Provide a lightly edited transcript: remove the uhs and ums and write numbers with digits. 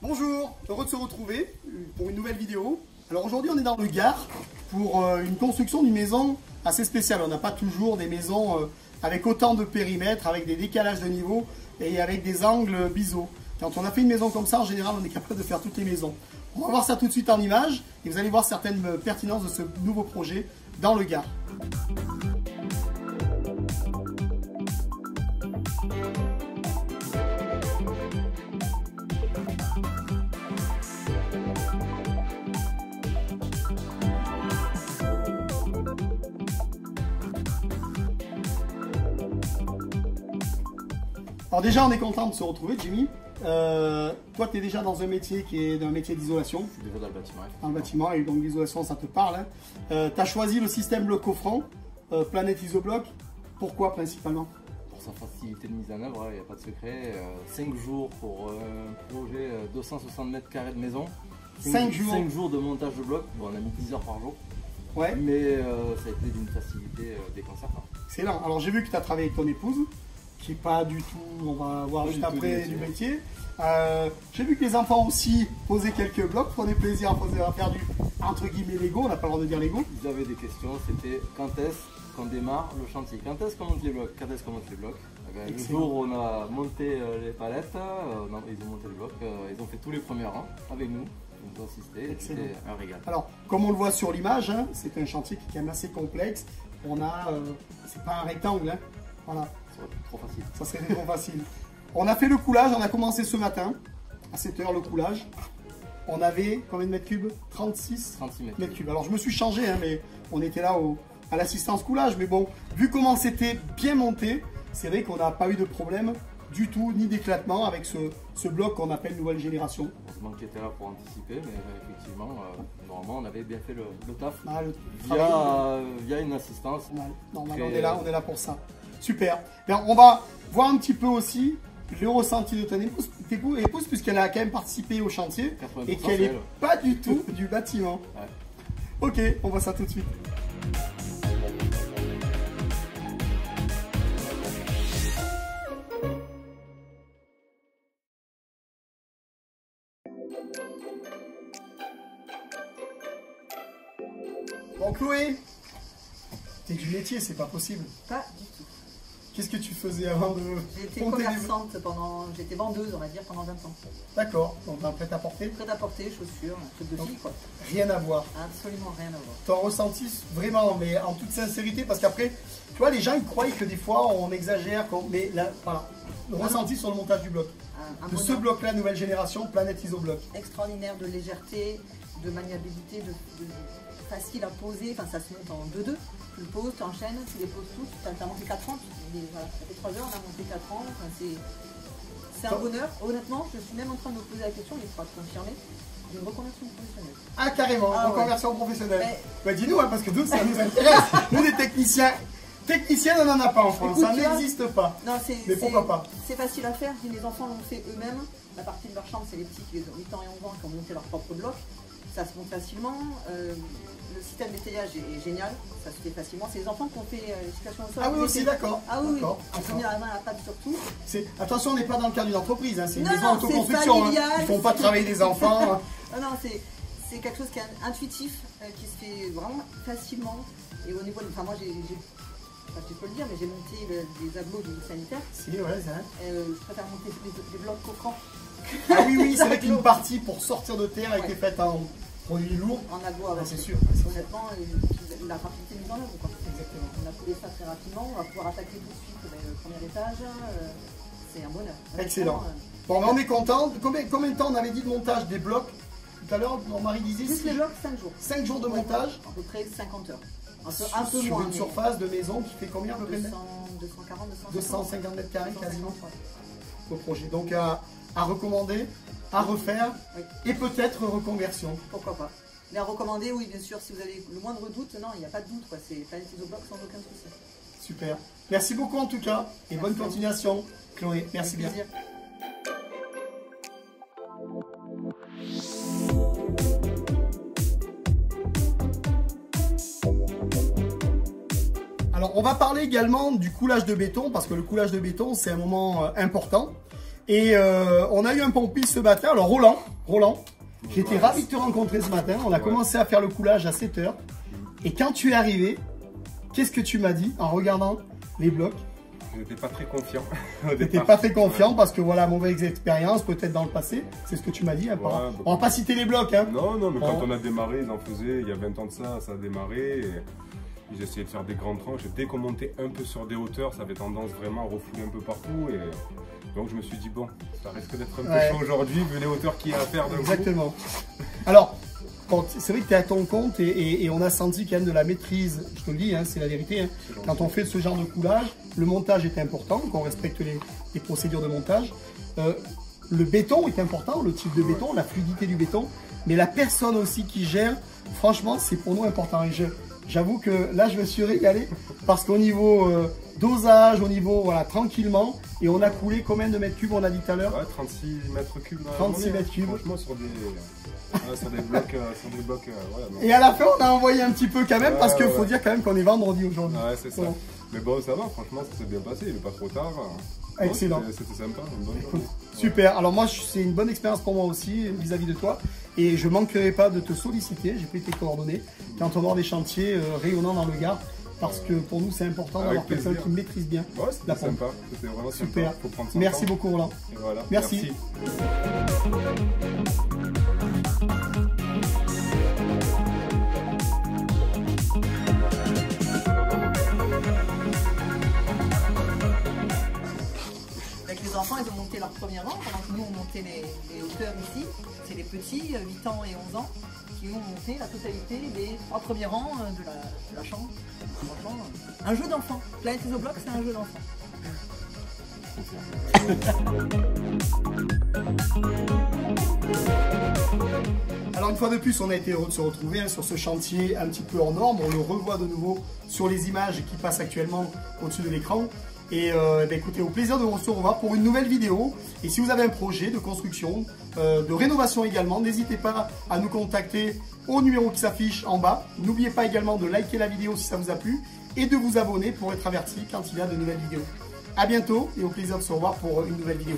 Bonjour, heureux de se retrouver pour une nouvelle vidéo. Alors aujourd'hui on est dans le Gard pour une construction d'une maison assez spéciale. On n'a pas toujours des maisons avec autant de périmètres, avec des décalages de niveau et avec des angles biseau. Quand on a fait une maison comme ça, en général on est capable de faire toutes les maisons. On va voir ça tout de suite en image et vous allez voir certaines pertinences de ce nouveau projet dans le Gard. Alors déjà on est content de se retrouver, Jimmy. Toi tu es déjà dans un métier qui est un métier d'isolation. Je suis déjà dans le bâtiment. Dans le bâtiment, et donc l'isolation ça te parle. Hein. Tu as choisi le système bloc offrant, Planète Isobloc. Pourquoi principalement? Pour sa facilité de mise en œuvre, il n'y a pas de secret. 5 jours pour un projet 260 mètres carrés de maison. 5 jours 5 jours de montage de bloc. Bon, on a mis 10 heures par jour. Ouais. Mais ça a été d'une facilité déconcertante. Excellent. Alors j'ai vu que tu as travaillé avec ton épouse, qui n'est pas du tout, on va voir juste après, du métier. J'ai vu que les enfants aussi posaient quelques blocs, prenaient plaisir à faire du entre guillemets Lego, on n'a pas le droit de dire Lego. Ils avaient des questions, c'était quand est-ce qu'on démarre le chantier, quand est-ce qu'on monte les blocs, quand est-ce qu'on monte les blocs. Le jour où on a monté les palettes, ils ont monté le bloc, ils ont fait tous les premiers rangs avec nous. Ils nous ont assisté, c'était un régal. Alors, comme on le voit sur l'image, hein, c'est un chantier qui est quand même assez complexe. On a, c'est pas un rectangle, hein. Voilà. Ça serait trop facile. Ça serait trop facile. On a fait le coulage, on a commencé ce matin, à 7 h le coulage. On avait combien de mètres cubes? 36 mètres cubes. Alors je me suis changé, hein, mais on était là à l'assistance coulage. Mais bon, vu comment c'était bien monté, c'est vrai qu'on n'a pas eu de problème du tout, ni d'éclatement avec ce bloc qu'on appelle nouvelle génération. Heureusement qu'il était là pour anticiper, mais effectivement, normalement on avait bien fait le taf via une assistance. Normalement on est là pour ça. Super. Bien, on va voir un petit peu aussi le ressenti de ton épouse, puisqu'elle a quand même participé au chantier et qu'elle n'est pas du tout du bâtiment. Ouais. Ok, on voit ça tout de suite. Bon Chloé, t'es du métier, c'est pas possible. Pas du tout. Qu'est-ce que tu faisais avant de... J'étais commerçante j'étais vendeuse on va dire pendant 20 ans. D'accord, donc un prêt-à-porter. Prêt-à-porter, chaussures, un truc de fille quoi. Rien à voir. Absolument rien à voir. Ton ressenti vraiment, mais en toute sincérité, parce qu'après, tu vois, les gens ils croient que des fois on exagère, mais là, voilà, le ressenti sur le montage du bloc. De ce bloc-là, nouvelle génération, Planète Isobloc. Extraordinaire de légèreté, de maniabilité, de facile à poser, enfin ça se monte en 2-2. Tu le poses, tu enchaînes, tu les poses tous, tu as monté 4 ans, voilà, ça fait 3 heures, on a monté 4 ans, enfin, c'est un bonheur. Honnêtement, je suis même en train de me poser la question, il faudra te confirmer, d'une reconversion professionnelle. Ah carrément, reconversion professionnelle. Bah, dis-nous, hein, parce que nous ça nous intéresse. Nous les techniciens, on n'en a pas en France, ça n'existe pas. Non, mais pourquoi pas? C'est facile à faire, les enfants l'ont fait eux-mêmes, la partie de leur chambre c'est les petits qui ont 8 ans et 11 ans qui ont monté leur propre bloc. Ça se monte facilement, le système d'étayage est génial, ça se fait facilement. C'est les enfants qui ont fait les situations au sol. Ah oui aussi, d'accord. Ah oui, ils ont mis la main à la pâte surtout. Attention, on n'est pas dans le cadre d'une entreprise, hein. C'est une maison d'autoconstruction. Hein. Ils ne font pas travailler des enfants. Non, c'est quelque chose qui est intuitif, qui se fait vraiment facilement. Et au niveau de... Enfin moi je peux le dire, mais j'ai monté des agglos du sanitaire. Si, ouais, c'est vrai. Je préfère monter des blocs coffrants. Ah oui, c'est vrai qu'une partie pour sortir de terre a été faite en produit lourd. En aglo avant. C'est sûr. Honnêtement, la rapidité mise en œuvre. Exactement. On a trouvé ça très rapidement, on va pouvoir attaquer tout de suite le premier étage. C'est un bonheur. Excellent. Bon, mais on est content. Combien de temps on avait dit de montage des blocs? Tout à l'heure, mon mari disait. Juste les blocs, 5 jours. 5 jours de montage. À peu près 50 heures. Un peu sur une surface de maison qui fait combien à peu près? 240, 250 mètres carrés quasiment. Au projet. Donc à recommander, à refaire et peut-être reconversion. Pourquoi pas. Mais à recommander, oui, bien sûr, si vous avez le moindre doute, non, il n'y a pas de doute, c'est Planète Isobloc sans aucun souci. Super. Merci beaucoup en tout cas et bonne continuation, Chloé. Merci bien. Alors on va parler également du coulage de béton, parce que le coulage de béton, c'est un moment important. Et on a eu un pompiste ce matin. Alors Roland, j'étais ravi de te rencontrer ce matin. On a commencé à faire le coulage à 7 h. Et quand tu es arrivé, qu'est-ce que tu m'as dit en regardant les blocs? Je n'étais pas très confiant. Tu n'étais pas très confiant parce que voilà, mauvaise expérience peut-être dans le passé. C'est ce que tu m'as dit. Hein, on va pas citer les blocs. Hein. Non, mais quand on a démarré, ils en faisaient. Il y a 20 ans de ça, ça a démarré. J'ai essayé de faire des grandes tranches. Et dès qu'on montait un peu sur des hauteurs, ça avait tendance vraiment à refouler un peu partout. Et donc je me suis dit, bon, ça risque d'être un peu chaud aujourd'hui, vu les hauteurs qu'il y a à faire. Exactement. Alors, c'est vrai que tu es à ton compte et on a senti quand même de la maîtrise, je te le dis, hein, c'est la vérité. Hein. Quand on fait ce genre de coulage, le montage est important, qu'on respecte les procédures de montage. Le béton est important, le type de béton, la fluidité du béton, mais la personne aussi qui gère, franchement, c'est pour nous important. Et j'avoue que là, je me suis régalé parce qu'au niveau dosage, au niveau, voilà, tranquillement, et on a coulé combien de mètres cubes, on a dit tout à l'heure? 36 mètres cubes. 36 mètres cubes. Franchement, sur des blocs. Voilà, et à la fin, on a envoyé un petit peu quand même, parce qu'il faut dire quand même qu'on est vendredi aujourd'hui. Ouais, c'est ça. Voilà. Mais bon, ça va, franchement, ça s'est bien passé, il n'est pas trop tard. Excellent. C'était sympa, une bonne journée. Super, alors moi, c'est une bonne expérience pour moi aussi, vis-à-vis de toi. Et je ne manquerai pas de te solliciter, j'ai pris tes coordonnées, quand on aura des chantiers rayonnants dans le Gard. Parce que pour nous, c'est important d'avoir quelqu'un qui maîtrise bien la pompe. Sympa, c'était vraiment super. Faut prendre son merci temps. beaucoup, Roland. Et voilà, merci. Avec les enfants, ils ont monté leur premier rang, pendant que nous, on montait les hauteurs ici. C'est les petits, 8 ans et 11 ans, qui ont monté la totalité des 3 premiers rangs de la chambre. Franchement, un jeu d'enfant. Planet Isobloc, c'est un jeu d'enfant. Alors une fois de plus, on a été heureux de se retrouver hein, sur ce chantier un petit peu hors norme. On le revoit de nouveau sur les images qui passent actuellement au-dessus de l'écran. Et écoutez, au plaisir de vous retrouver pour une nouvelle vidéo. Et si vous avez un projet de construction, de rénovation également, n'hésitez pas à nous contacter au numéro qui s'affiche en bas. N'oubliez pas également de liker la vidéo si ça vous a plu et de vous abonner pour être averti quand il y a de nouvelles vidéos. A bientôt et au plaisir de se revoir pour une nouvelle vidéo.